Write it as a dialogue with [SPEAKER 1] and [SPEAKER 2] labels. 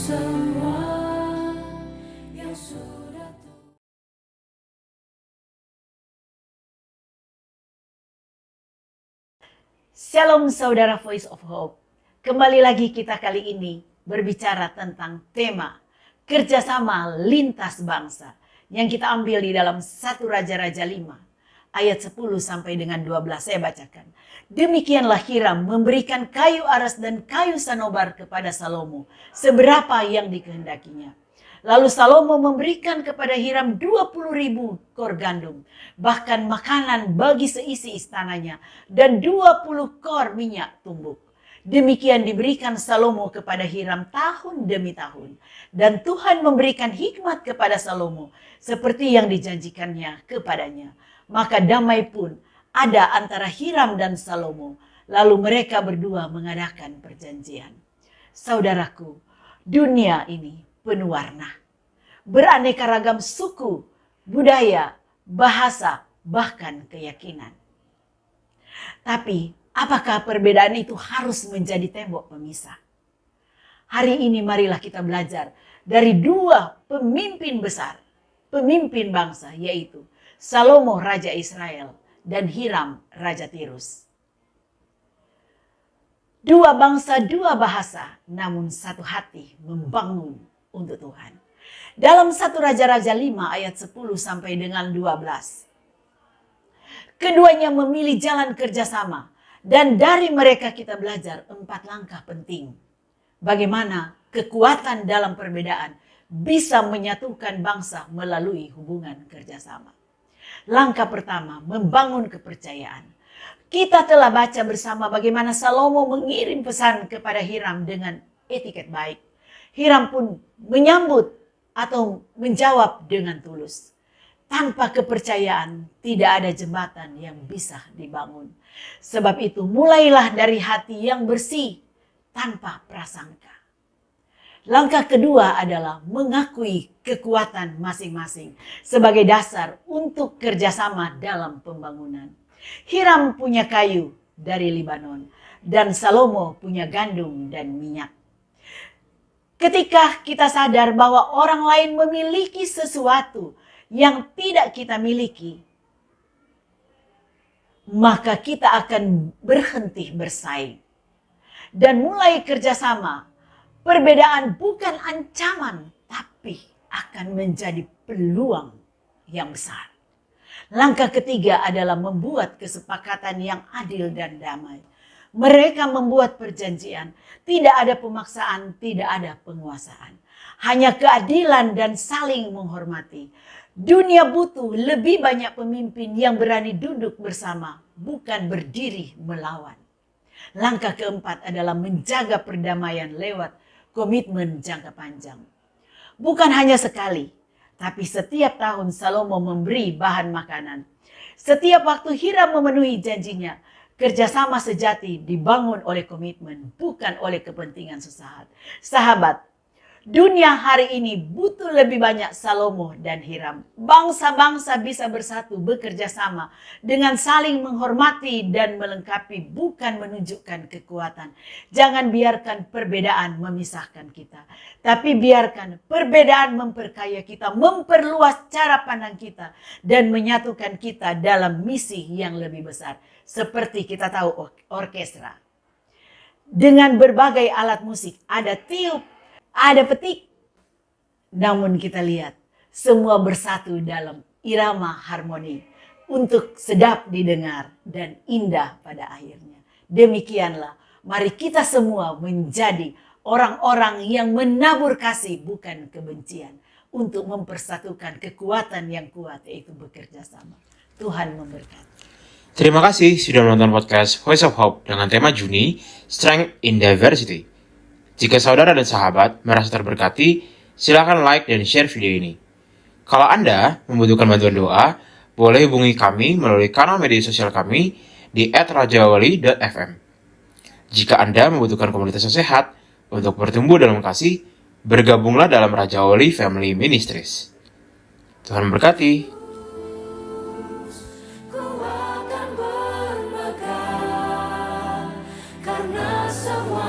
[SPEAKER 1] semua yang sudah.
[SPEAKER 2] Shalom saudara Voice of Hope. Kembali lagi kita kali ini berbicara tentang tema kerjasama lintas bangsa yang kita ambil di dalam 1 Raja-Raja 5 ayat 10 sampai dengan 12. Saya bacakan. Demikianlah Hiram memberikan kayu aras dan kayu sanobar kepada Salomo seberapa yang dikehendakinya. Lalu Salomo memberikan kepada Hiram 20.000 kor gandum, bahkan makanan bagi seisi istananya, dan 20 kor minyak tumbuk. Demikian diberikan Salomo kepada Hiram tahun demi tahun. Dan Tuhan memberikan hikmat kepada Salomo seperti yang dijanjikannya kepadanya. Maka damai pun ada antara Hiram dan Salomo. Lalu mereka berdua mengadakan perjanjian. Saudaraku, dunia ini penuh warna. Beraneka ragam suku, budaya, bahasa, bahkan keyakinan. Tapi apakah perbedaan itu harus menjadi tembok pemisah? Hari ini marilah kita belajar dari dua pemimpin besar, pemimpin bangsa, yaitu Salomo Raja Israel dan Hiram Raja Tirus. Dua bangsa, dua bahasa, namun satu hati membangun untuk Tuhan. Dalam 1 Raja-Raja 5 ayat 10 sampai dengan 12. Keduanya memilih jalan kerjasama. Dan dari mereka kita belajar 4 langkah penting. Bagaimana kekuatan dalam perbedaan bisa menyatukan bangsa melalui hubungan kerjasama. Langkah pertama, membangun kepercayaan. Kita telah baca bersama bagaimana Salomo mengirim pesan kepada Hiram dengan etiket baik. Hiram pun menyambut atau menjawab dengan tulus. Tanpa kepercayaan tidak ada jembatan yang bisa dibangun. Sebab itu mulailah dari hati yang bersih tanpa prasangka. Langkah kedua adalah mengakui kekuatan masing-masing sebagai dasar untuk kerjasama dalam pembangunan. Hiram punya kayu dari Libanon dan Salomo punya gandum dan minyak. Ketika kita sadar bahwa orang lain memiliki sesuatu yang tidak kita miliki, maka kita akan berhenti bersaing dan mulai kerjasama. Perbedaan bukan ancaman, tapi akan menjadi peluang yang besar. Langkah ketiga adalah membuat kesepakatan yang adil dan damai. Mereka membuat perjanjian, tidak ada pemaksaan, tidak ada penguasaan. Hanya keadilan dan saling menghormati. Dunia butuh lebih banyak pemimpin yang berani duduk bersama, bukan berdiri melawan. Langkah keempat adalah menjaga perdamaian lewat komitmen jangka panjang. Bukan hanya sekali, tapi setiap tahun Salomo memberi bahan makanan. Setiap waktu Hiram memenuhi janjinya, kerjasama sejati dibangun oleh komitmen, bukan oleh kepentingan sesaat. Sahabat, dunia hari ini butuh lebih banyak Salomo dan Hiram. Bangsa-bangsa bisa bersatu, bekerja sama dengan saling menghormati dan melengkapi, bukan menunjukkan kekuatan. Jangan biarkan perbedaan memisahkan kita, tapi biarkan perbedaan memperkaya kita, memperluas cara pandang kita, dan menyatukan kita dalam misi yang lebih besar. Seperti kita tahu orkestra. Dengan berbagai alat musik, ada tiup, ada petik. Namun kita lihat semua bersatu dalam irama harmoni untuk sedap didengar dan indah pada akhirnya. Demikianlah mari kita semua menjadi orang-orang yang menabur kasih bukan kebencian untuk mempersatukan kekuatan yang kuat, yaitu bekerja sama. Tuhan memberkati.
[SPEAKER 3] Terima kasih sudah menonton podcast Voice of Hope dengan tema Juni, Strength in Diversity. Jika saudara dan sahabat merasa terberkati, silakan like dan share video ini. Kalau Anda membutuhkan bantuan doa, boleh hubungi kami melalui kanal media sosial kami di @rajawali.fm. Jika Anda membutuhkan komunitas yang sehat untuk bertumbuh dalam kasih, bergabunglah dalam Rajawali Family Ministries. Tuhan memberkati.
[SPEAKER 1] Ku akan bermegah karena semua